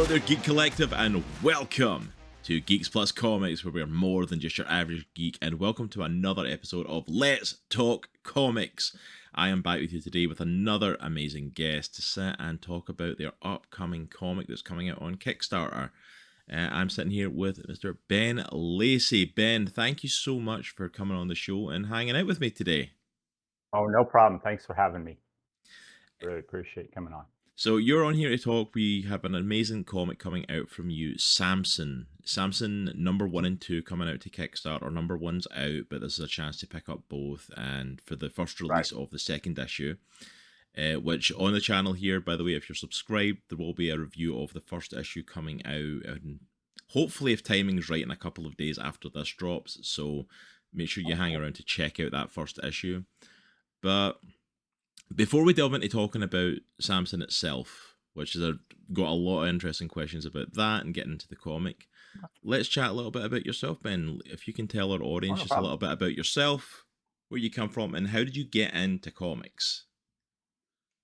Hello there, Geek Collective, and welcome to Geeks Plus Comics, where we're more than just your average geek, and welcome to another episode of Let's Talk Comics. I am back with you today with another amazing guest to sit and talk about their upcoming comic that's coming out on Kickstarter. I'm sitting here with Mr. Ben Lacy. Ben, thank you so much for coming on the show and hanging out with me today. Oh, no problem. Thanks for having me. Really appreciate coming on. So you're on here to talk. We have an amazing comic coming out from you, Samson. Samson number 1 and 2 coming out to Kickstarter. Number 1's out, but this is a chance to pick up both. And for the first release of the second issue, which on the channel here, by the way, if you're subscribed, there will be a review of the first issue coming out. And hopefully, if timing's right, in a couple of days after this drops. So make sure you hang around to check out that first issue. But before we delve into talking about Samson itself, which is got a lot of interesting questions about that and getting into the comic, let's chat a little bit about yourself, Ben. If you can tell our audience just a little bit about yourself, where you come from, and how did you get into comics?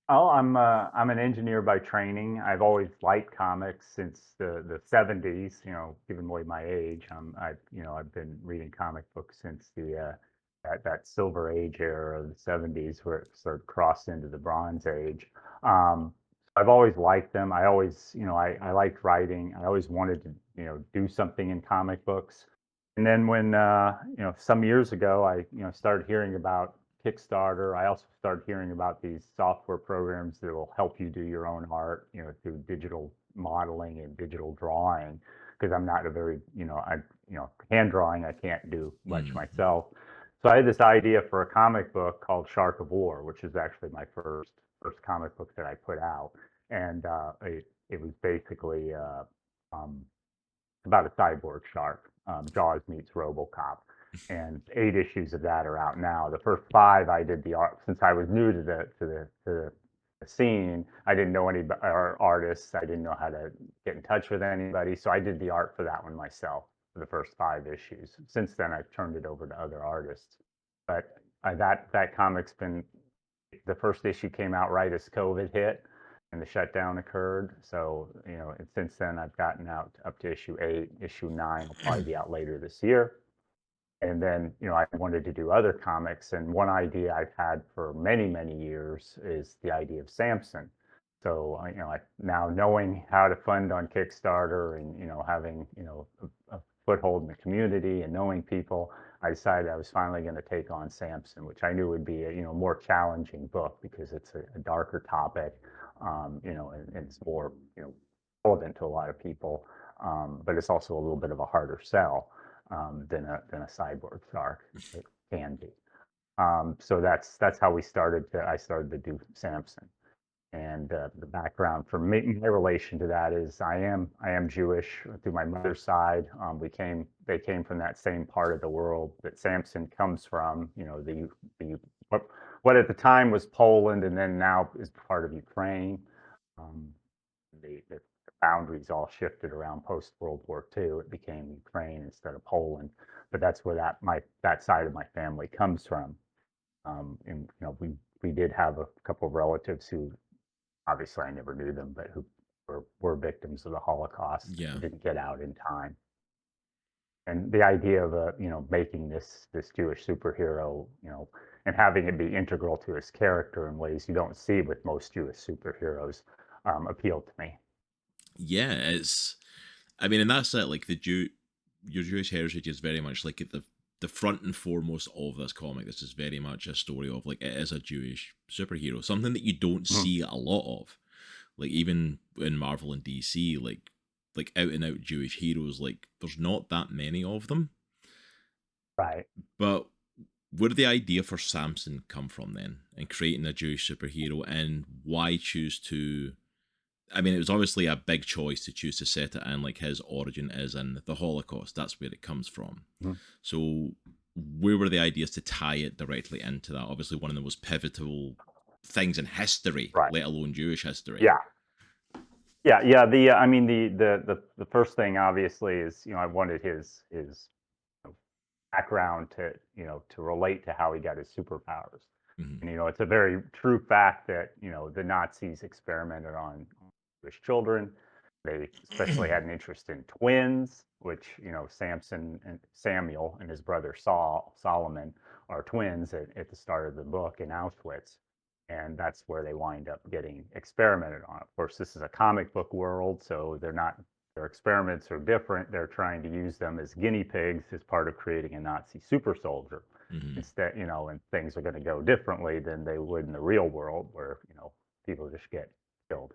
Oh, I'm an engineer by training. I've always liked comics since the 70s. You know, given away my age, I've been reading comic books since that Silver Age era of the 70s, where it sort of crossed into the Bronze Age. I've always liked them. I always, I liked writing. I always wanted to, do something in comic books. And then when, some years ago, I, started hearing about Kickstarter. I also started hearing about these software programs that will help you do your own art, through digital modeling and digital drawing. Because I'm not a very, hand drawing, I can't do much myself. So I had this idea for a comic book called Shark of War, which is actually my first comic book that I put out, and it was basically about a cyborg shark. Jaws meets RoboCop, and 8 issues of that are out now. The first 5 I did the art since I was new to the scene. I didn't know any artists. I didn't know how to get in touch with anybody, so I did the art for that one myself for the first 5 issues. Since then, I've turned it over to other artists. But that comic's been, the first issue came out right as COVID hit and the shutdown occurred. So, and since then I've gotten out up to issue 8. Issue 9 will probably be out later this year. And then, I wanted to do other comics. And one idea I've had for many, many years is the idea of Samson. So, now knowing how to fund on Kickstarter and, having, a foothold in the community and knowing people, I decided I was finally going to take on Samson, which I knew would be a, more challenging book because it's a darker topic, and it's more, relevant to a lot of people. But it's also a little bit of a harder sell than a cyborg shark. It can be. So that's how I started to do Samson. And the background for me, my relation to that is I am Jewish through my mother's side. They came from that same part of the world that Samson comes from. The what at the time was Poland, and then now is part of Ukraine. Um, the boundaries all shifted around post World War II. It became Ukraine instead of Poland, but that's where that side of my family comes from. And we did have a couple of relatives who, obviously I never knew them, but who were victims of the Holocaust. Yeah. And didn't get out in time. And the idea of making this Jewish superhero, and having it be integral to his character in ways you don't see with most Jewish superheroes, appealed to me. Yeah, and that's it. Like your Jewish heritage is very much like the front and foremost of this comic. This is very much a story of, like, it is a Jewish superhero, something that you don't see a lot of. Like, even in Marvel and DC, like out and out Jewish heroes, like, there's not that many of them. Right. But where did the idea for Samson come from then, and creating a Jewish superhero, and why choose to? I mean, it was obviously a big choice to choose to set it in, like, his origin is in the Holocaust. That's where it comes from. So where were the ideas to tie it directly into that? Obviously, one of the most pivotal things in history, let alone Jewish history. Yeah. I mean, the first thing obviously is, I wanted his background to relate to how he got his superpowers. And it's a very true fact that the Nazis experimented on Jewish children. They especially had an interest in twins, which, you know, Samson and Samuel and his brother Solomon are twins at the start of the book in Auschwitz. And that's where they wind up getting experimented on. Of course, this is a comic book world, so their experiments are different. They're trying to use them as guinea pigs as part of creating a Nazi super soldier. Hmm. Instead, you know, and things are going to go differently than they would in the real world, where, you know, people just get killed,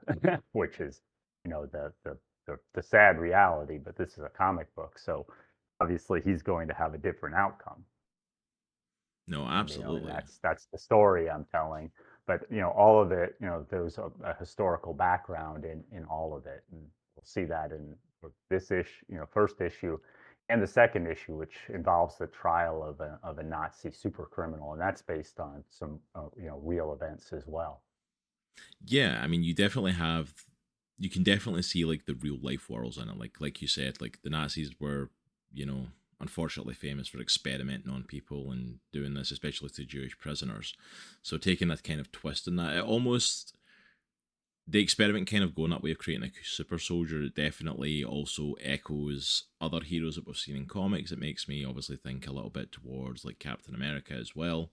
which is, you know, the sad reality. But this is a comic book, so obviously he's going to have a different outcome. No, And, you know, and absolutely. that's the story I'm telling. But, you know, all of it, you know, there's a historical background in all of it, and we'll see that in this issue, you know, first issue, and the second issue, which involves the trial of a Nazi super criminal, and that's based on some you know, real events as well. Yeah, I mean, you can definitely see like the real life worlds in it. Like you said, like the Nazis were, you know, unfortunately famous for experimenting on people and doing this, especially to Jewish prisoners. So taking that kind of twist in that, it almost the experiment kind of going that way of creating a super soldier, it definitely also echoes other heroes that we've seen in comics. It makes me obviously think a little bit towards like Captain America as well,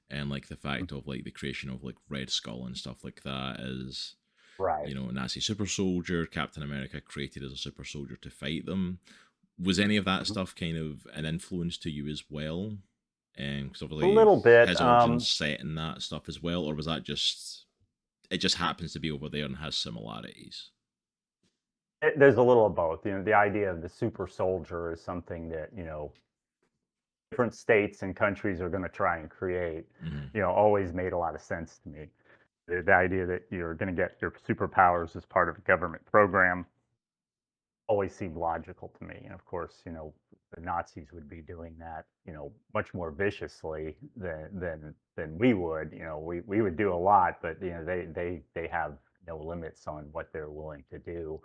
and like the fact of like the creation of like Red Skull and stuff like that is, Right. you know, Nazi super soldier, Captain America created as a super soldier to fight them. Was any of that Mhm. stuff kind of an influence to you as well? Because A obviously little bit. his origins set in that stuff as well, or was that just it just happens to be over there and has similarities? There's a little of both. You know, the idea of the super soldier is something that, you know, different states and countries are going to try and create, Hmm. you know, always made a lot of sense to me. The idea that you're going to get your superpowers as part of a government program always seemed logical to me. And of course, you know, the Nazis would be doing that, you know, much more viciously than we would. You know, we would do a lot, but, you know, they have no limits on what they're willing to do.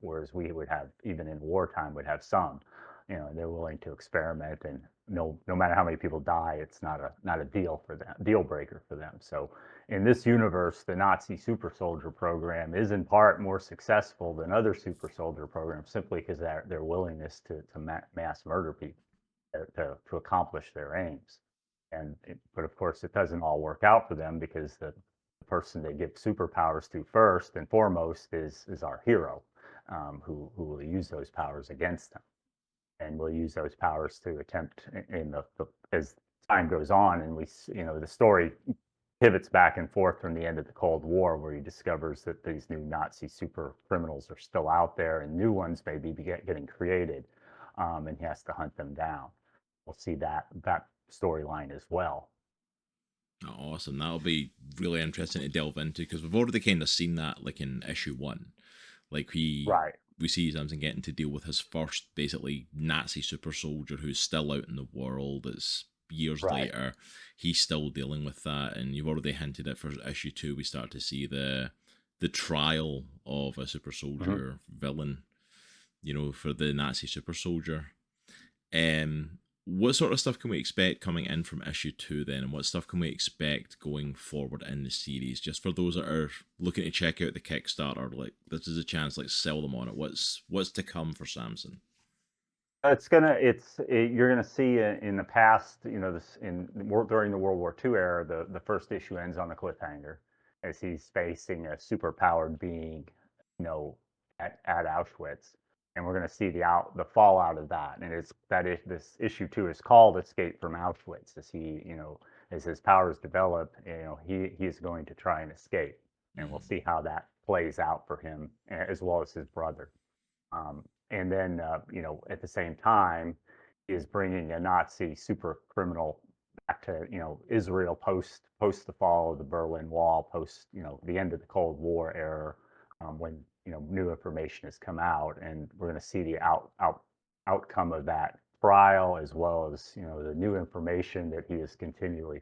Whereas we would have, even in wartime, would have some. You know, they're willing to experiment, and no matter how many people die, it's not a deal for them, deal breaker for them. So in this universe, the Nazi super soldier program is in part more successful than other super soldier programs, simply because their willingness to mass murder people to accomplish their aims. But of course, it doesn't all work out for them, because the person they give superpowers to first and foremost is our hero, who will use those powers against them, and will use those powers to attempt in the as time goes on, and you know, the story pivots back and forth from the end of the Cold War, where he discovers that these new Nazi super criminals are still out there, and new ones may be getting created, and he has to hunt them down. We'll see that storyline as well. Oh, awesome. That'll be really interesting to delve into because we've already kind of seen that like in issue one. Like Right, we see Samson getting to deal with his first basically Nazi super soldier who's still out in the world. It's years right. later. He's still dealing with that, and you've already hinted at for issue two we start to see the trial of a super Hmm. soldier villain, you know, for the Nazi super soldier. What sort of stuff can we expect coming in from issue two then, and what stuff can we expect going forward in the series? Just for those that are looking to check out the Kickstarter, like this is a chance, like sell them on it. What's to come for Samson? You're gonna see in the past, you know, this during the World War II era, the first issue ends on a cliffhanger, as he's facing a superpowered being, you know, at Auschwitz, and we're gonna see the fallout of that, and this issue two is called "Escape from Auschwitz," as he, you know, as his powers develop, you know, he's going to try and escape, and we'll Mm-hmm. see how that plays out for him, as well as his brother. And then, you know, at the same time, is bringing a Nazi super criminal back to, you know, Israel post the fall of the Berlin Wall, post, you know, the end of the Cold War era, when, you know, new information has come out, and we're going to see the outcome of that trial, as well as, you know, the new information that he is continually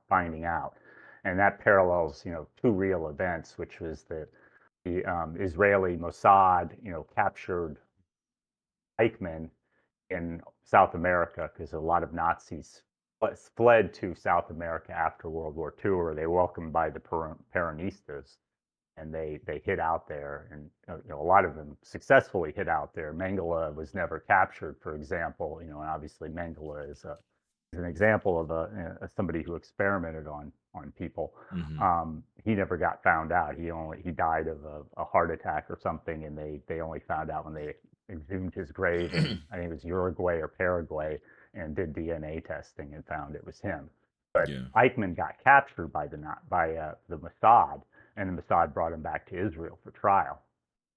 finding out, and that parallels, you know, two real events, which was the Israeli Mossad, you know, captured Eichmann in South America, because a lot of Nazis fled to South America after World War II, or they welcomed by the Peronistas. and they hid out there, and a lot of them successfully hid out there. Mengele was never captured, for example. And obviously Mengele is an example of somebody who experimented on people. Hmm. He never got found out. He died of a heart attack or something, and they only found out when they exhumed his grave in, I think it was Uruguay or Paraguay, and did DNA testing and found it was him. But Yeah. Eichmann got captured by the Mossad, and the Mossad brought him back to Israel for trial.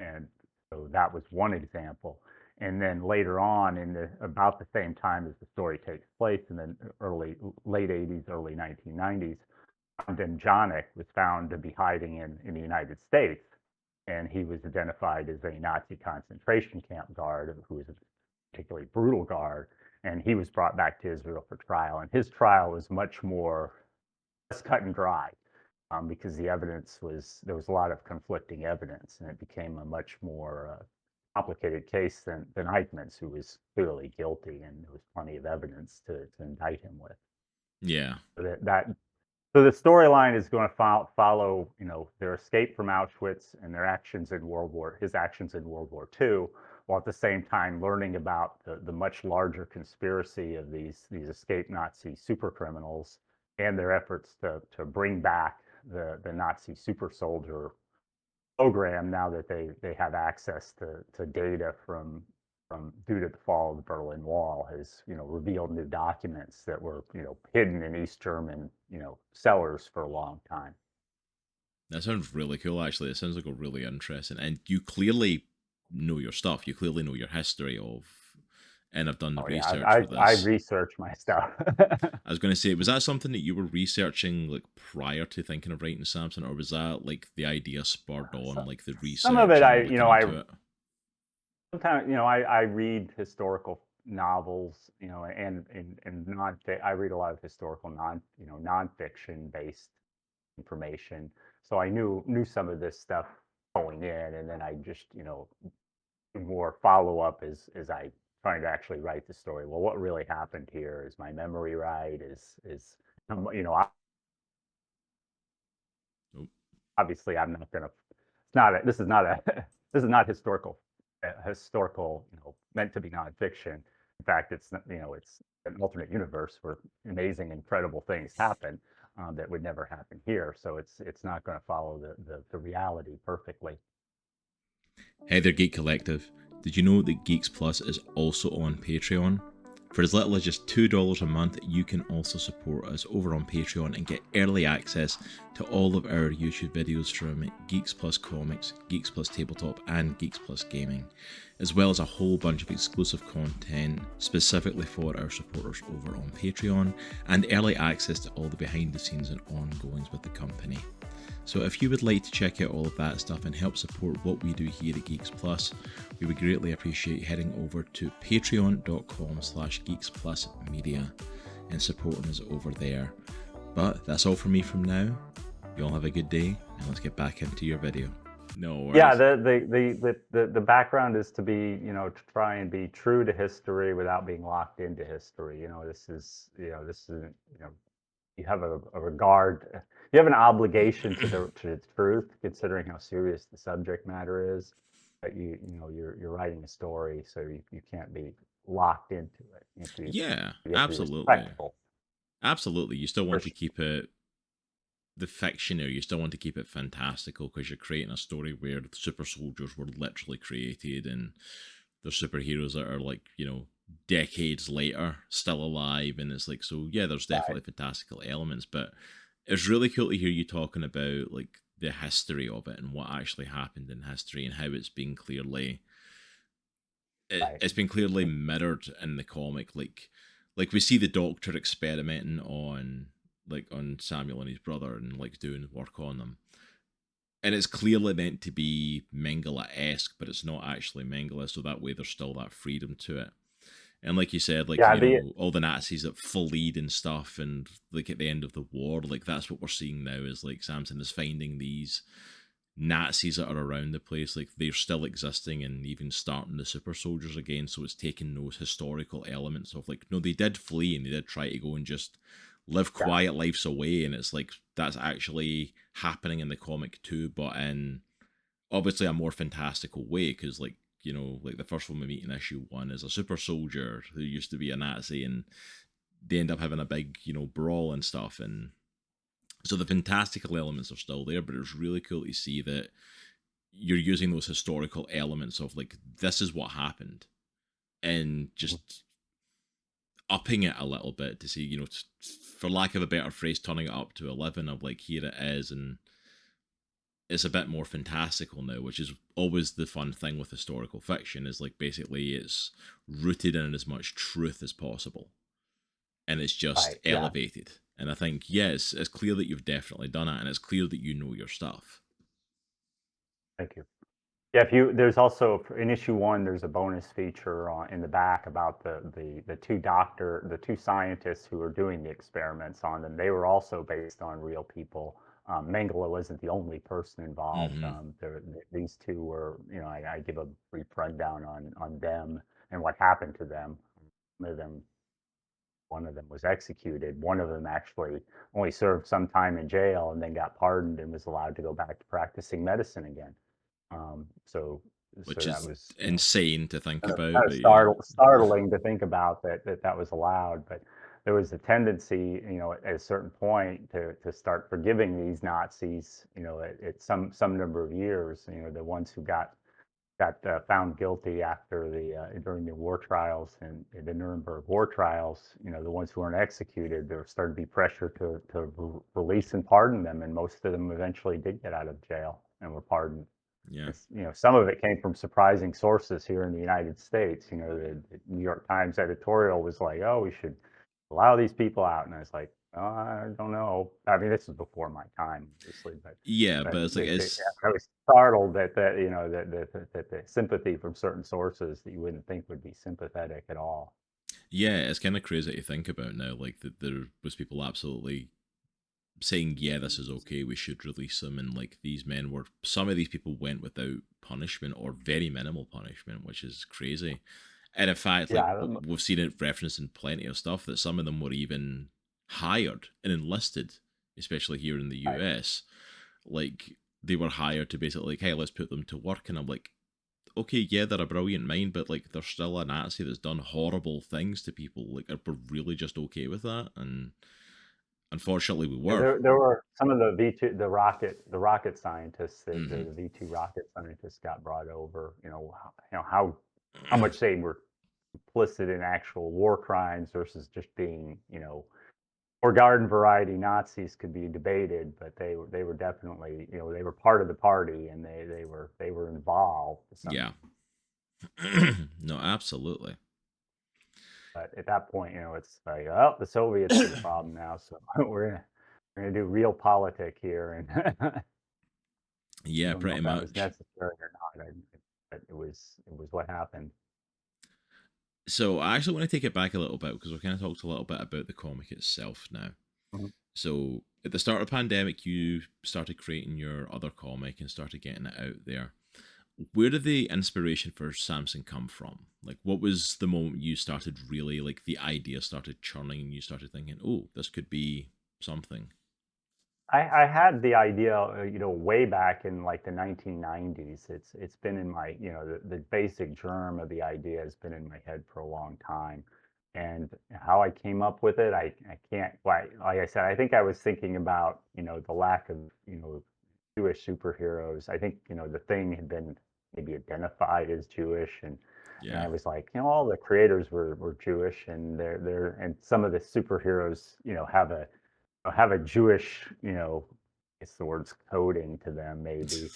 And so that was one example. And then later on, about the same time as the story takes place, in the late 80s, early 1990s, Bogdan Janik was found to be hiding in the United States, and he was identified as a Nazi concentration camp guard who was a particularly brutal guard, and he was brought back to Israel for trial. And his trial was much more less cut and dry, because there was a lot of conflicting evidence, and it became a much more complicated case than Eichmann's, who was clearly guilty, and there was plenty of evidence to indict him with. Yeah. So so the storyline is going to follow, their escape from Auschwitz and his actions in World War II, while at the same time learning about the much larger conspiracy of these escaped Nazi super criminals, and their efforts to bring back the Nazi super soldier program, now that they have access to data due to the fall of the Berlin Wall, has revealed new documents that were hidden in East German cellars for a long time. That sounds really cool, actually. It sounds like a really interesting, and you clearly know your stuff. You clearly know your history of, and I've done the Oh yeah, research for I this. research my stuff. I was going to say, was that something that you were researching like prior to thinking of writing Samson, or was that like the idea spurred on, So, like the some of research it, and looking into it? sometimes I read historical novels, and non I read a lot of historical nonfiction based information. So I knew some of this stuff going in, and then I just do more follow up as I trying to actually write the story. Well, what really happened here? Is my memory right? You know Oh, obviously I'm not gonna. It's not a, this is not a this is not historical, meant to be nonfiction. In fact, it's an alternate universe where amazing, incredible things happen, that would never happen here. So it's not going to follow the reality perfectly. hey there, Geek Collective. Did you know that Geeks Plus is also on Patreon? For as little as just $2 a month, you can also support us over on Patreon and get early access to all of our YouTube videos from Geeks Plus Comics, Geeks Plus Tabletop, and Geeks Plus Gaming, as well as a whole bunch of exclusive content specifically for our supporters over on Patreon, and early access to all the behind the scenes and ongoings with the company. So if you would like to check out all of that stuff and help support what we do here at Geeks Plus, we would greatly appreciate heading over to patreon.com/geeksplusmedia and supporting us over there. But that's all from me from now. You all have a good day, and let's get back into your video. No Yeah, worries. the background is to be, to try and be true to history without being locked into history. You have a regard, you have an obligation to the truth, considering how serious the subject matter is. But you're writing a story, so you can't be locked into it. Yeah, You have to be absolutely. respectful. Absolutely. You still For want to sure. keep it the fiction, or you still want to keep it fantastical because you're creating a story where the super soldiers were literally created and they're superheroes that are like, decades later still alive. And it's like, so yeah, there's Right. definitely fantastical elements, but it's really cool to hear you talking about like the history of it and what actually happened in history and how Right. it's been clearly mirrored in the comic. Like we see the Doctor experimenting on Samuel and his brother and like doing work on them, and it's clearly meant to be Mengele-esque, but it's not actually Mengele. So that way, there's still that freedom to it. And like you said, like Yeah. The all the Nazis that fled and stuff, and like at the end of the war, like that's what we're seeing now. Is like Samson is finding these Nazis that are around the place, like they're still existing and even starting the super soldiers again. So it's taking those historical elements of like, no, they did flee and they did try to go and just live yeah. quiet lives away. And it's like that's actually happening in the comic too, but in obviously a more fantastical way, because like, you know, like the first one we meet in issue 1 is a super soldier who used to be a Nazi, and they end up having a big, you know, brawl and stuff. And so the fantastical elements are still there, but it's really cool to see that you're using those historical elements of like, this is what happened, and just upping it a little bit to see, you know, for lack of a better phrase, turning it up to 11 of like, here it is. And it's a bit more fantastical now, which is always the fun thing with historical fiction, is like basically it's rooted in as much truth as possible, and it's just Right. Yeah. elevated. And I think, yes, it's clear that you've definitely done it, and it's clear that you know your stuff. Thank you. Yeah, if you there's also in issue 1, there's a bonus feature in the back about the two scientists who were doing the experiments on them. They were also based on real people. Mengele wasn't the only person involved. Mm-hmm. These two were, I give a brief rundown on them and what happened to them. One of them, one of them was executed. One of them actually only served some time in jail and then got pardoned and was allowed to go back to practicing medicine again. So Which that is was, insane to think kind of about, kind of but yeah. startling to think about that was allowed. But there was a tendency, at a certain point to start forgiving these Nazis, at some number of years. The ones who got found guilty after during the war trials and the Nuremberg war trials, the ones who weren't executed, there started to be pressure to release and pardon them, and most of them eventually did get out of jail and were pardoned. Yeah. Some of it came from surprising sources here in the United States. The New York Times editorial was like, "Oh, we should allow these people out," and I was like, "Oh, I don't know." I mean, this was before my time, obviously, but Yeah, but but it's like, it's I was startled that the sympathy from certain sources that you wouldn't think would be sympathetic at all. yeah, it's kind of crazy to think about now, like that there was people absolutely saying, yeah, this is okay, we should release them. And like, these men were, some of these people went without punishment or very minimal punishment, which is crazy. And in fact, like, Yeah, we've seen it referenced in plenty of stuff that some of them were even hired and enlisted, especially here in the right. US. Like, they were hired to basically like, hey, let's put them to work. And I'm like, okay, yeah, they're a brilliant mind, but like, they're still a Nazi that's done horrible things to people. Like, are we really just okay with that? And unfortunately, we Yeah, were. there were some of the V2, the rocket scientists, Hmm. the V2 rocket scientists got brought over. How much they were complicit in actual war crimes versus just being, or garden variety Nazis could be debated, but they were definitely, they were part of the party, and they were involved to some. Yeah. No, absolutely. But at that point, it's like, oh, the Soviets are the problem now, so we're gonna do real politic here, and I Yeah, don't know pretty if that was much. necessary or not. But it was what happened. So I actually want to take it back a little bit, because we kind of talked a little bit about the comic itself now. Mhm. So at the start of the pandemic, you started creating your other comic and started getting it out there. Where did the inspiration for Samson come from? Like, what was the moment you started really, like, the idea started churning and you started thinking, oh, this could be something? I had the idea, way back in like the 1990s. It's been in my, the basic germ of the idea has been in my head for a long time. And how I came up with it, I can't like I said, I think I was thinking about, the lack of, Jewish superheroes. I think, the Thing had been maybe identified as Jewish, and Yeah. I was like, all the creators were Jewish, and and some of the superheroes, have a Jewish, it's the words coding to them maybe,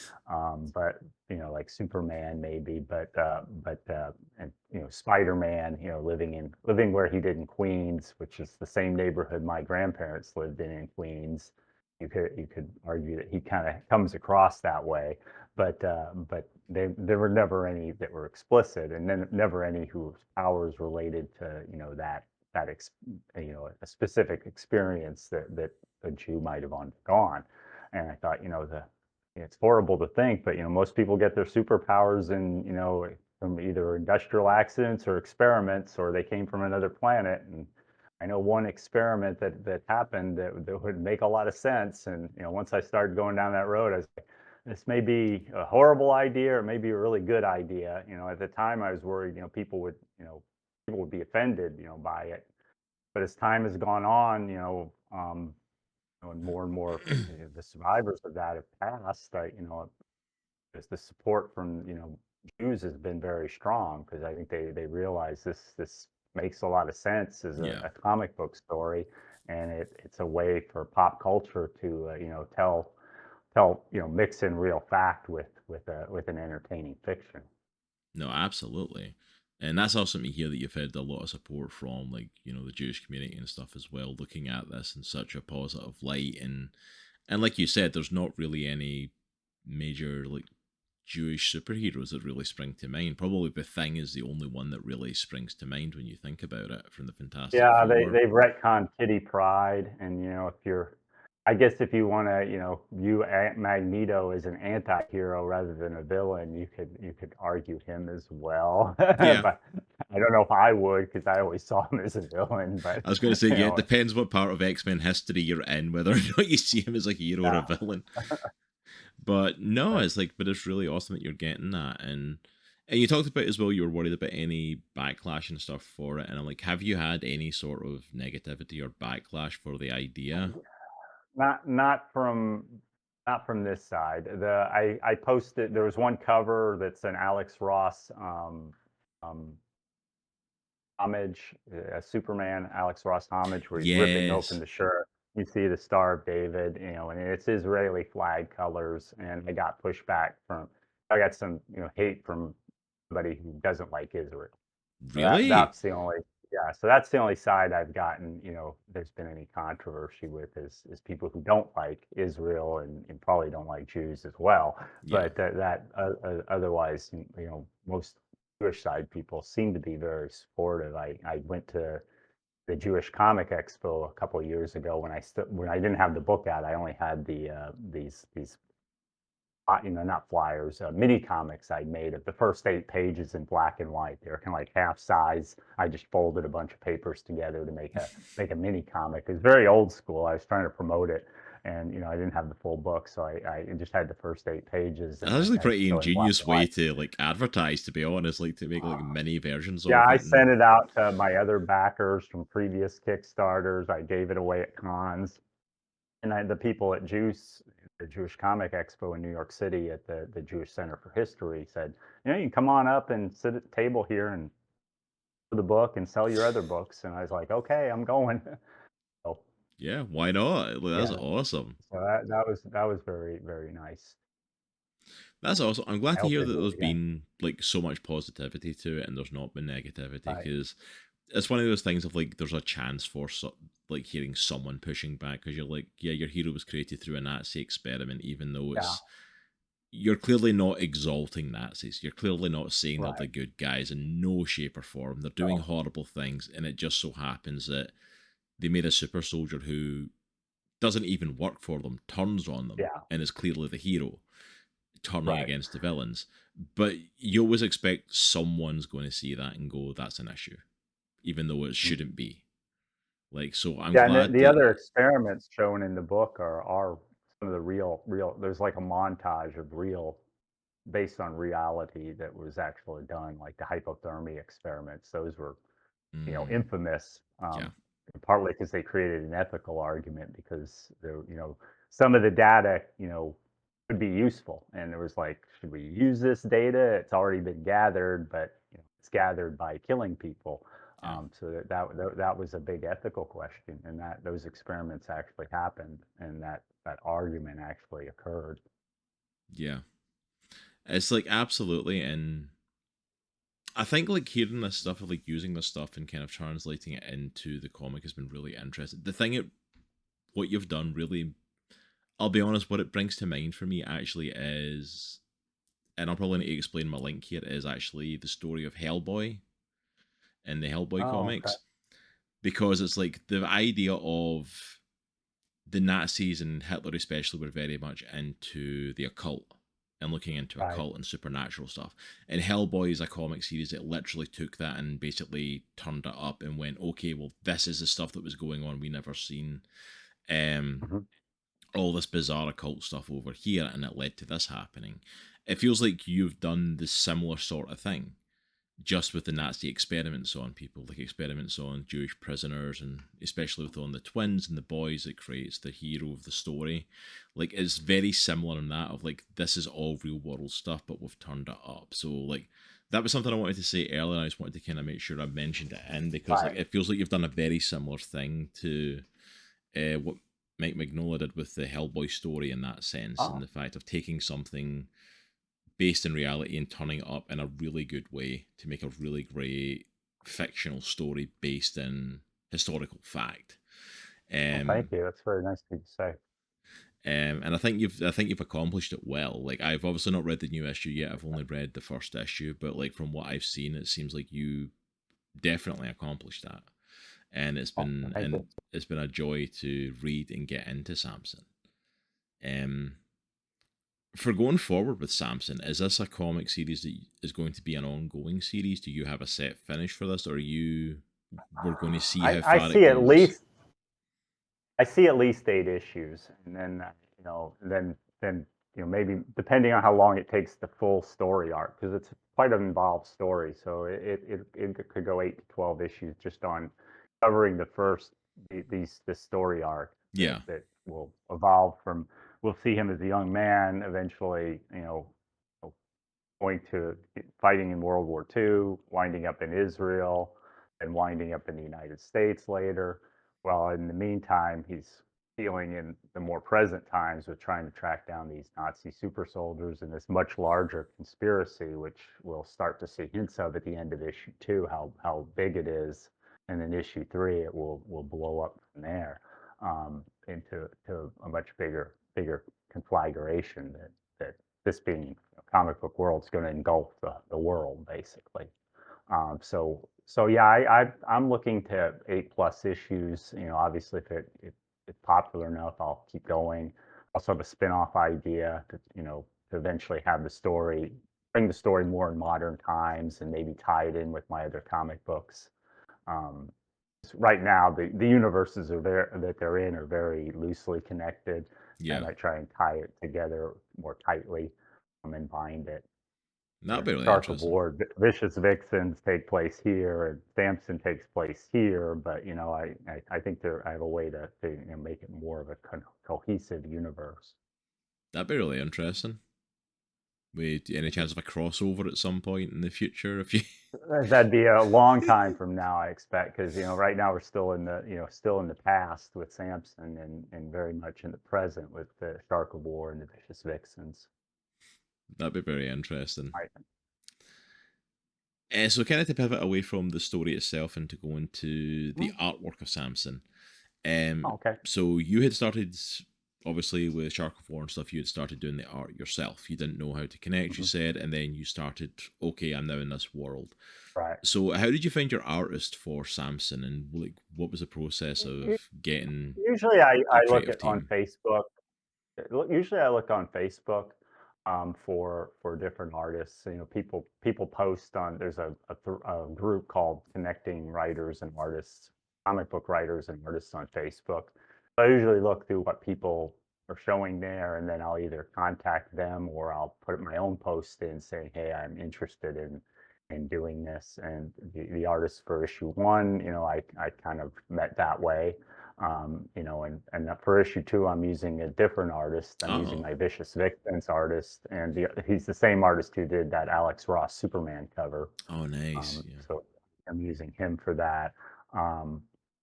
but like Superman maybe, and Spider-Man, living where he did in Queens, which is the same neighborhood my grandparents lived in Queens. You could argue that he kind of comes across that way, but there were never any that were explicit, and then never any whose powers related to a specific experience that a Jew might have undergone. And I thought, it's horrible to think, but most people get their superpowers from either industrial accidents or experiments, or they came from another planet. And I know one experiment that happened that would make a lot of sense, and, once I started going down that road, I was like, "This may be a horrible idea or maybe a really good idea." At the time, I was worried, people would be offended, by it. But as time has gone on, and more, the survivors of that have passed, as the support from, Jews has been very strong because I think they realize this makes a lot of sense as Yeah. a comic book story, and it's a way for pop culture to tell mix in real fact with an entertaining fiction. No, absolutely. And that's awesome to hear that you've had a lot of support from, like, the Jewish community and stuff as well, looking at this in such a positive light. And like you said, there's not really any major like Jewish superheroes that really spring to mind. Probably the Thing is the only one that really springs to mind when you think about it from the Fantastic Yeah, Four. they've retconned Kitty Pride, and I guess if you want to, view Magneto as an anti-hero rather than a villain, you could argue him as well. Yeah, But I don't know if I would because I always saw him as a villain. But I was going to say, you yeah, it know, depends what part of X-Men history you're in, whether or not you see him as like a hero or a yeah, villain. But no, but it's like, but it's really awesome that you're getting that. And you talked about as well, you were worried about any backlash and stuff for it. And I'm like, have you had any sort of negativity or backlash for the idea? not not from this side. I posted there was one cover that's an Alex Ross um, homage, a Superman Alex Ross homage where he's ripping open Yes. the shirt. You see the Star of David, and it's Israeli flag colors. And I got some, hate from somebody who doesn't like Israel. So Really? so that's the only side I've gotten, there's been any controversy with is people who don't like Israel and probably don't like Jews as well. Yeah. But otherwise, most Jewish side people seem to be very supportive. I went to the Jewish Comic Expo a couple of years ago when I didn't have the book out. I only had these not flyers, mini comics I made of the first 8 pages in black and white. They were kind of like half size. I just folded a bunch of papers together to make a mini comic. It's very old school. I was trying to promote it, and I didn't have the full book, so I just had the first 8 pages, That's and actually I pretty so in black ingenious and way white. to like advertise, to be honest, like to make like mini versions Yeah, of I it. And sent it out to my other backers from previous Kickstarters. I gave it away at cons. And the people at the Jewish Comic Expo in New York City at the Jewish Center for History said, you can come on up and sit at the table here and the book and sell your other books. And I was like, okay, I'm going. So yeah, why not? Like, that's yeah, awesome. so that was very, very nice. That's awesome. I'm glad I to hope hear they that do there's it again. been like so much positivity to it and there's not been negativity, Right. because it's one of those things of like there's a chance for like hearing someone pushing back because you're like, yeah, your hero was created through a Nazi experiment, even though Yeah. it's you're clearly not exalting Nazis. You're clearly not saying they're the Right. good guys in no shape or form. They're doing So horrible things, and it just so happens that they made a super soldier who doesn't even work for them, turns on them, yeah. and is clearly the hero, turning Right. against the villains. But you always expect someone's going to see that and go, that's an issue, even though it Mm. shouldn't be. Like, so I'm Yeah, and glad the that, other experiments shown in the book are some of the real. There's like a montage of real based on reality that was actually done, like the hypothermia experiments. Those were, mm, infamous, yeah, partly because they created an ethical argument because some of the data, could be useful, and it was like, should we use this data? It's already been gathered, but it's gathered by killing people. yeah, So that was a big ethical question, and that those experiments actually happened, and that argument actually occurred. yeah. It's like absolutely, and I think like hearing this stuff, or like using this stuff and kind of translating it into the comic has been really interesting. What you've done really, I'll be honest, what it brings to mind for me actually is, and I'll probably need to explain my link here, is actually the story of Hellboy in the Hellboy Oh, okay. comics, because it's like the idea of the Nazis and Hitler especially were very much into the occult, and looking into Right. occult and supernatural stuff. And Hellboy is a comic series that literally took that and basically turned it up and went, okay, well, this is the stuff that was going on we never seen. Um, Mhm. all this bizarre occult stuff over here, and it led to this happening. It feels like you've done the similar sort of thing, just with the Nazi experiments on people, like experiments on Jewish prisoners, and especially with on the twins and the boys that creates the hero of the story. Like, it's very similar in that of like, this is all real world stuff, but we've turned it up. So like, that was something I wanted to say earlier. And I just wanted to kind of make sure I mentioned it in, because like, Right. it feels like you've done a very similar thing to what Mike Mignola did with the Hellboy story in that sense, and Oh, the fact of taking something based in reality and turning it up in a really good way to make a really great fictional story based in historical fact. well, thank Um, you. That's very nice of you to say. and I think you've accomplished it well. Like, I've obviously not read the new issue yet. I've only read the first issue, but like from what I've seen, it seems like you definitely accomplished that. And Oh, thank you. it's been a joy to read and get into Samson. Um, for going forward with Samson, is this a comic series that is going to be an ongoing series? Do you have a set finish for this, or are you we're going to see how I far it see at goes? least I see at least 8 issues, and then, then, maybe depending on how long it takes the full story arc, because it's quite an involved story, so it could go 8 to 12 issues just on covering the first this story arc Yeah, that will evolve from. We'll see him as a young man eventually, going to fighting in World War II, winding up in Israel, and winding up in the United States later. Well, in the meantime, he's dealing in the more present times with trying to track down these Nazi super soldiers in this much larger conspiracy, which we'll start to see hints of at the end of issue 2, how big it is, and in issue 3, it will blow up from there, into a much bigger conflagration that this being comic book world is going to engulf the world basically. So yeah, I'm looking to 8+ issues. Obviously if it's popular enough, I'll keep going. Also have a spin-off idea to eventually have bring the story more in modern times and maybe tie it in with my other comic books. Um, right now, the universes that they're in are very loosely connected. I yeah, might try and tie it together more tightly, and bind it. that'd be really Shark of interesting. War, Vicious Vixens take place here, and Samson takes place here. But I think I have a way to make it more of a cohesive universe. That'd be really interesting. With any chance of a crossover at some point in the future, if you That'd be a long time from now, I expect, because right now we're still in the past with Samson, and very much in the present with the Shark of War and the Vicious Vixens. that'd be very interesting. I, So, kind of to pivot away from the story itself and to go into the mm, artwork of Samson. Um, okay. so you had started, obviously, with Shark of War and stuff. You had started doing the art yourself. You didn't know how to connect, you Mhm. said, and then you started. Okay, I'm now in this world. Right. So, how did you find your artist for Samson, and like, what was the process of getting Usually, your I look creative at on team? Facebook. Usually, I look on Facebook, for different artists. People post on. There's a group called Connecting Writers and Artists, comic book writers and artists on Facebook. So I usually look through what people are showing there, and then I'll either contact them or I'll put my own post in saying, "Hey, I'm interested in doing this." And the artist for issue 1, I kind of met that way. And for issue 2, I'm using a different artist. I'm using Oh, my Vicious Victims artist, and he's the same artist who did that Alex Ross Superman cover. oh, nice. Yeah, So I'm using him for that.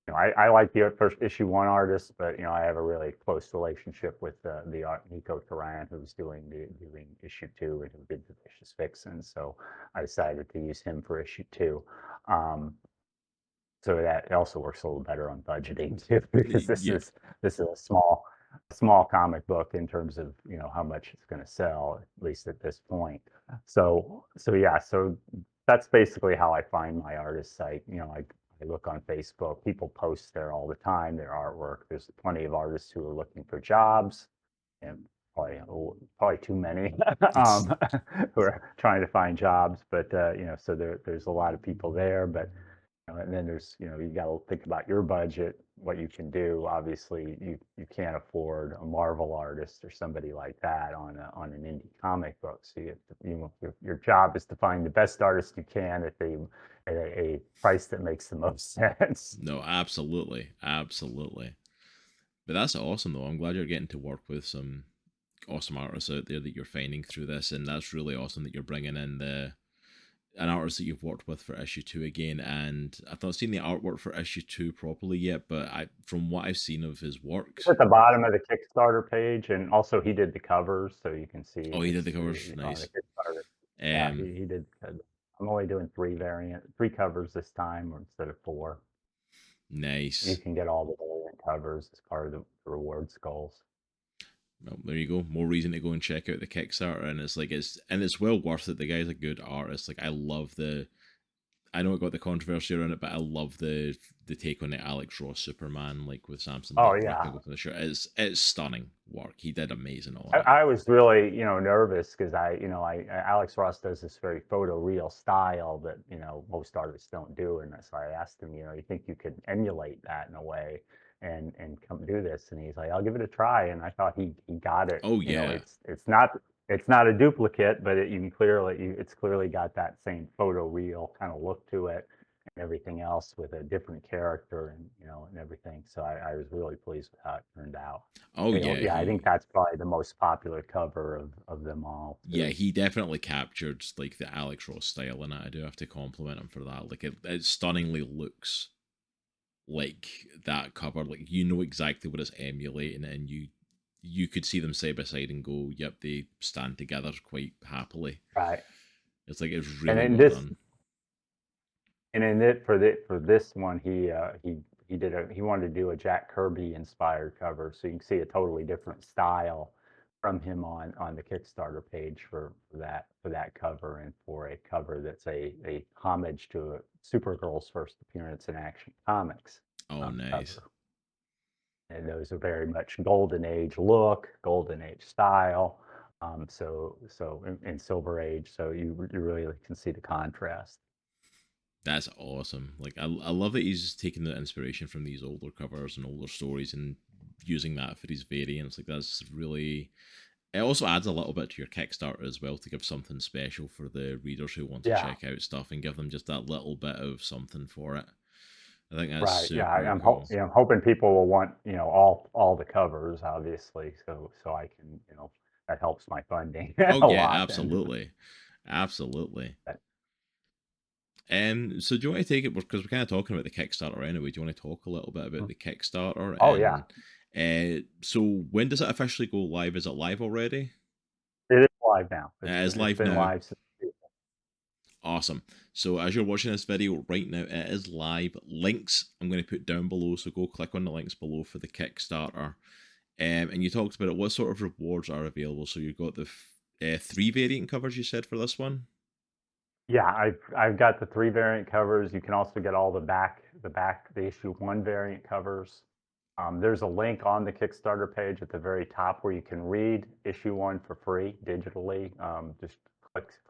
I like the first issue 1 artist, but I have a really close relationship with the art Nico Turan, who's doing issue 2 and who did the Vicious Vixens. So I decided to use him for issue 2. Um, so that also works a little better on budgeting too, because yeah, this is a small comic book in terms of how much it's going to sell, at least at this point. So yeah, so that's basically how I find my artists. I look on Facebook. People post there all the time their artwork. There's plenty of artists who are looking for jobs, and probably too many It's, who are trying to find jobs. But so there's a lot of people there. But and then there's, you got to think about your budget, what you can do. Obviously, you can't afford a Marvel artist or somebody like that on an indie comic book. So your job is to find the best artist you can at a price that makes the most sense. no, absolutely, absolutely. But that's awesome, though. I'm glad you're getting to work with some awesome artists out there that you're finding through this, and that's really awesome that you're bringing in the an artist that you've worked with for issue 2 again. And I've not seen the artwork for issue 2 properly yet, but from what I've seen of his work. It's at the bottom of the Kickstarter page, and also he did the covers, so you can see Oh, he did it's the covers. on the Nice. Kickstarter. Yeah, Um, he did. I'm only doing three covers this time, or instead of four. You nice. can get all the variant covers as part of the rewards goals. Well, there you go. More reason to go and check out the Kickstarter, and it's well worth it. The guy's a good artist. Like, I know it got the controversy around it, but I love the take on the Alex Ross Superman, like with Samson Oh like yeah, ripping open the shirt. It's stunning work. He did amazing on I, it. I was really, nervous because Alex Ross does this very photoreal style that, most artists don't do. And so I asked him, you think you could emulate that in a way and come do this? And he's like, I'll give it a try. And I thought he got it. Oh yeah. It's not a duplicate, but it's clearly got that same photoreal kind of look to it and everything else with a different character and everything. So I was really pleased with how it turned out. Oh yeah. Yeah, I think that's probably the most popular cover of them all Yeah, too. he definitely captured like the Alex Ross style in it. I do have to compliment him for that. Like it stunningly looks like that cover. Like you know exactly what it's emulating, and you could see them side by side and go, "Yep, they stand together quite happily." Right. It's like it's And really in well this done. and in it for this one, he wanted to do a Jack Kirby inspired cover, so you can see a totally different style from him on the Kickstarter page for that cover, and for a cover that's a homage to Supergirl's first appearance in Action Comics Oh, nice. cover. And those are very much golden age look, golden age style. So in Silver Age, so you really can see the contrast. That's awesome. Like I love that he's taking the inspiration from these older covers and older stories and using that for his variants. Like that's really. It also adds a little bit to your Kickstarter as well to give something special for the readers who want to Yeah, check out stuff and give them just that little bit of something for it. I think that's right. Yeah, super cool. I'm hoping people will want all the covers, obviously, so I can that helps my funding Oh a yeah, lot. And absolutely, absolutely. but, So do you want to take it because we're kind of talking about the Kickstarter anyway? Do you want to talk a little bit about mhm. the Kickstarter Oh yeah, and so when does it officially go live? Is it live already? it is live now. It It's is been, it's live been now. live since. Awesome. So as you're watching this video right now, it is live. Links I'm going to put down below, so go click on the links below for the Kickstarter. And you talked about it. What sort of rewards are available? So you've got the 3 variant covers you said for this one. Yeah, I've got the 3 variant covers. You can also get all the issue 1 variant covers. There's a link on the Kickstarter page at the very top where you can read issue 1 for free digitally. Just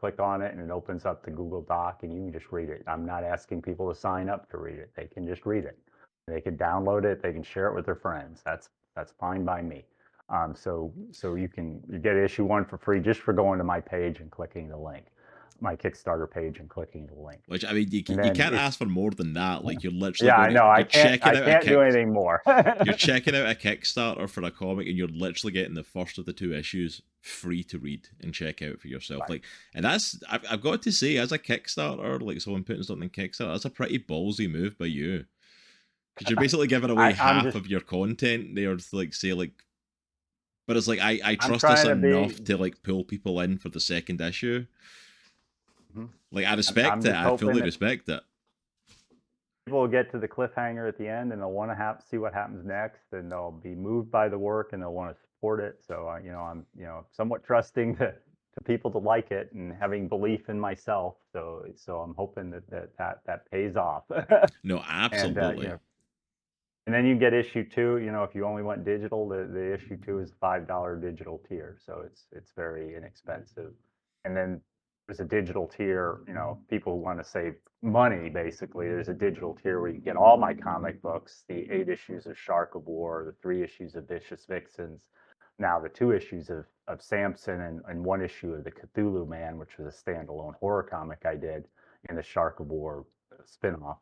click on it and it opens up the Google Doc and you can just read it. I'm not asking people to sign up to read it. They can just read it. They can download it. They can share it with their friends. That's fine by me. So you get issue 1 for free just for going to my page and clicking the link, my Kickstarter page and clicking the link. Which I mean, And you then can't ask for more than that. Like you're literally yeah, I know. you're checking I out a can't do anything more. you're checking out a Kickstarter for a comic, and you're literally getting the first of the 2 issues free to read and check out for yourself. Right. Like, and that's I've got to say, as a Kickstarter, like someone putting something in Kickstarter, that's a pretty ballsy move by you, because you're basically giving away I'm half just of your content there to like say like. But it's like I I'm trust this trying to be. enough to like pull people in for the second issue. Mhm. Like I I'm respect it. just I hoping fully that respect it. people will get to the cliffhanger at the end and they'll want to see what happens next, and they'll be moved by the work and they'll want to support it. So I'm somewhat trusting to people to like it and having belief in myself. So I'm hoping that pays off. No, And absolutely. And then you get issue 2, if you only want digital, the issue 2 is $5 digital tier, so it's very inexpensive. And then there's a digital tier, people who wanna save money, basically, there's a digital tier where you get all my comic books, the 8 issues of Shark of War, the 3 issues of Vicious Vixens, now the 2 issues of Samson, and 1 issue of the Cthulhu Man, which was a standalone horror comic I did in the Shark of War spinoff.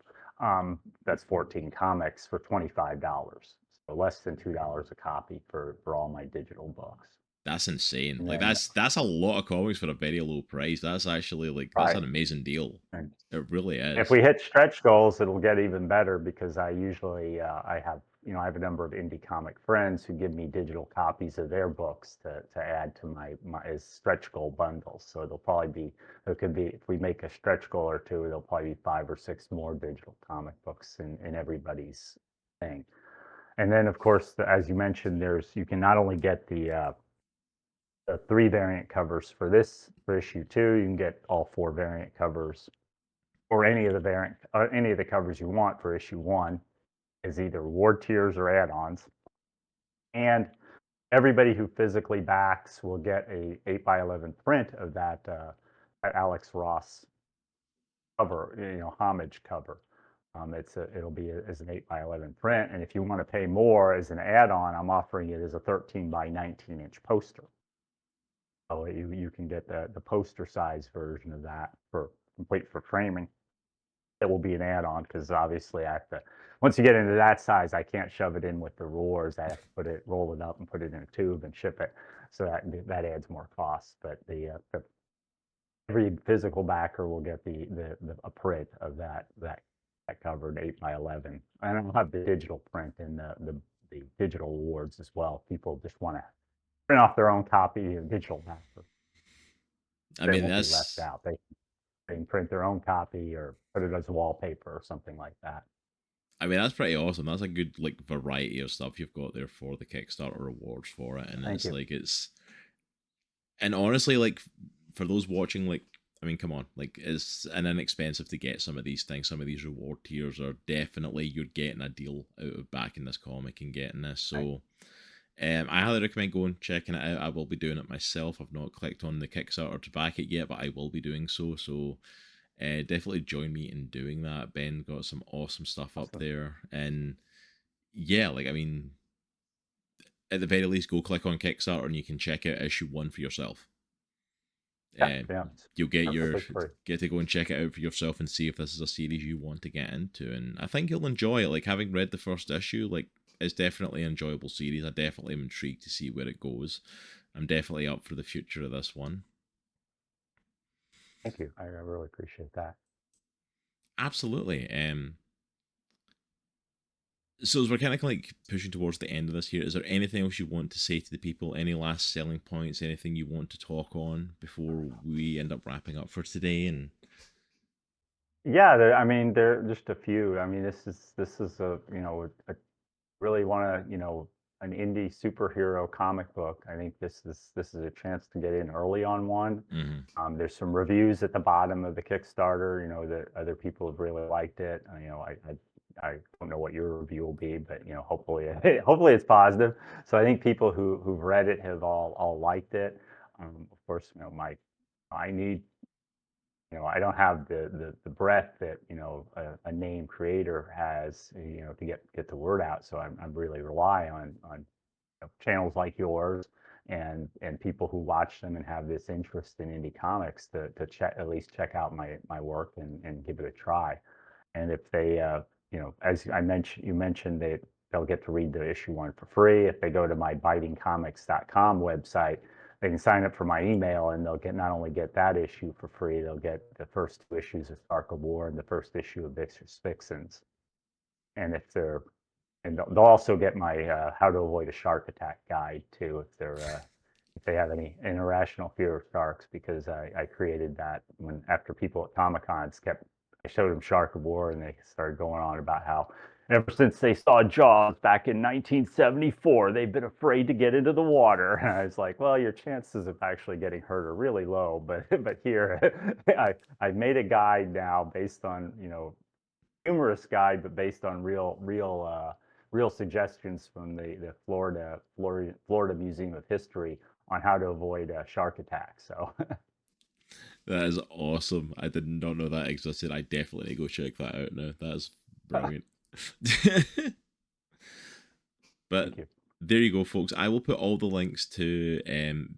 That's 14 comics for $25. So less than $2 a copy for all my digital books. That's insane. And Like then that's a lot of comics for a very low price. That's actually like that's right. an amazing deal. And It really if is. we hit stretch goals, it'll get even better because I usually I have a number of indie comic friends who give me digital copies of their books to add to my as stretch goal bundles. So there could be if we make a stretch goal or two, there'll probably be 5 or 6 more digital comic books in everybody's thing. And then, of course, as you mentioned, you can not only get the 3 variant covers for issue 2, you can get all 4 variant covers or any of the covers you want for issue 1 is either reward tiers or add-ons. And everybody who physically backs will get a 8x11 print of that Alex Ross cover, homage cover. It'll be as an 8x11 print, and if you want to pay more as an add-on, I'm offering it as a 13x19-inch poster. So you can get the poster size version of that for complete for framing. It will be an add-on because obviously I have to. Once you get into that size, I can't shove it in with the roars. I have to roll it up, and put it in a tube and ship it. So that adds more costs. But every physical backer will get a print of that covered 8x11. And I'll have the digital print in the digital awards as well. People just want to print off their own copy of digital backer. I They mean, won't be left that's out. They can print their own copy or put it as wallpaper or something like that. that's pretty awesome. That's a good like variety of stuff you've got there for the Kickstarter rewards for it, and Thank it's you. like it's and honestly like for those watching like come on, like it's an inexpensive to get some of these things. Some of these reward tiers are definitely you're getting a deal out of backing this comic and getting this. Thank So I highly recommend going checking it out. I will be doing it myself. I've not clicked on the Kickstarter to back it yet, but I will be doing so. So definitely join me in doing that. Ben got some awesome stuff up Awesome. there, and yeah, at the very least, go click on Kickstarter and you can check out issue 1 for yourself. Yeah, Um, yeah, you'll perfectly free. get to go and check it out for yourself and see if this is a series you want to get into. And I think you'll enjoy it. Like having read the first issue, like it's definitely an enjoyable series. I definitely am intrigued to see where it goes. I'm definitely up for the future of this one. Thank you. I really appreciate that. Absolutely. So as we're kind of like pushing towards the end of this here, is there anything else you want to say to the people? Any last selling points? Anything you want to talk on before we end up wrapping up for today? And Yeah, there are just a few. I mean, this is really want to, an indie superhero comic book. I think this is a chance to get in early on one. mhm. There's some reviews at the bottom of the Kickstarter, that other people have really liked it. I don't know what your review will be, but hopefully hopefully it's positive. So I think people who've read it have all liked it. Of course, I need I don't have the breadth that a name creator has, to get the word out. So I'm really rely on channels like yours and people who watch them and have this interest in indie comics to at least check out my work and give it a try. And if they, as you mentioned, they'll get to read the issue 1 for free. If they go to my bitingcomics.com website, they can sign up for my email and they'll not only get that issue for free, they'll get the first 2 issues of Spark of War and the first issue of Vicious Vixens. And they'll also get my How to Avoid a Shark Attack guide too, if they have any irrational fear of sharks, because I created that after people at Comic Cons I showed them Shark of War and they started going on about how ever since they saw Jaws back in 1974, they've been afraid to get into the water. And I was like, well, your chances of actually getting hurt are really low, but here I made a guide now based on humorous guide, but based on real real suggestions from the Florida Museum of History on how to avoid shark attacks. So That is awesome. I did not know that existed. I definitely need to go check that out now. That is brilliant. But thank you. there you go, folks. I will put all the links to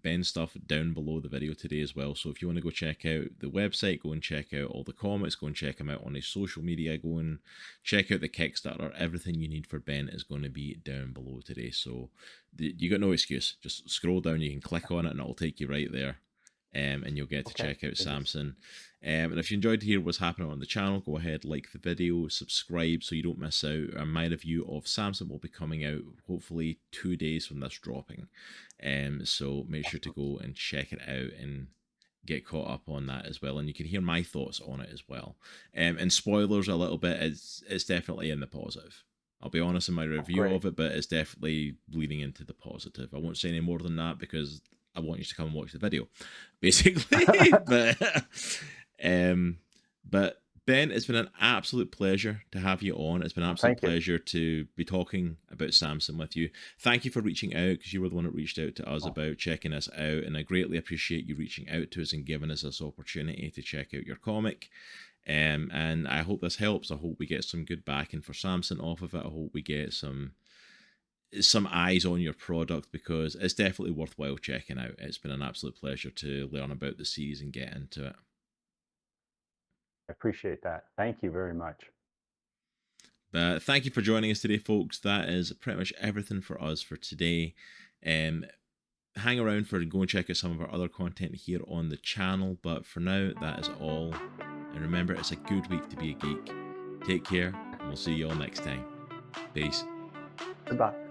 Ben's stuff down below the video today as well. So if you want to go check out the website, go and check out all the comics, go and check him out on his social media, go and check out the Kickstarter. Everything you need for Ben is going to be down below today. So you got no excuse. Just scroll down, you can click on it, and it'll take you right there. And you'll get to Okay. check out Samson. And if you enjoyed to hear what's happening on the channel, go ahead, like the video, subscribe so you don't miss out. My review of Samson will be coming out hopefully 2 days from this dropping. So make sure to go and check it out and get caught up on that as well. And you can hear my thoughts on it as well. And spoilers a little bit, it's definitely in the positive. I'll be honest in my review of it, but it's definitely leading into the positive. I won't say any more than that because I want you to come and watch the video, basically. But Ben, it's been an absolute pleasure to have you on. It's been an absolute pleasure to be talking about Samson with you. Thank you for reaching out, because you were the one that reached out to us about checking us out, and I greatly appreciate you reaching out to us and giving us this opportunity to check out your comic. And I hope this helps. I hope we get some good backing for Samson off of it. I hope we get some eyes on your product, because it's definitely worthwhile checking out. It's been an absolute pleasure to learn about the series and get into it. I appreciate that. Thank you very much. But thank you for joining us today, folks. That is pretty much everything for us for today. Hang around for and go and check out some of our other content here on the channel. But for now, that is all. And remember, it's a good week to be a geek. Take care, and we'll see you all next time. Peace. Goodbye.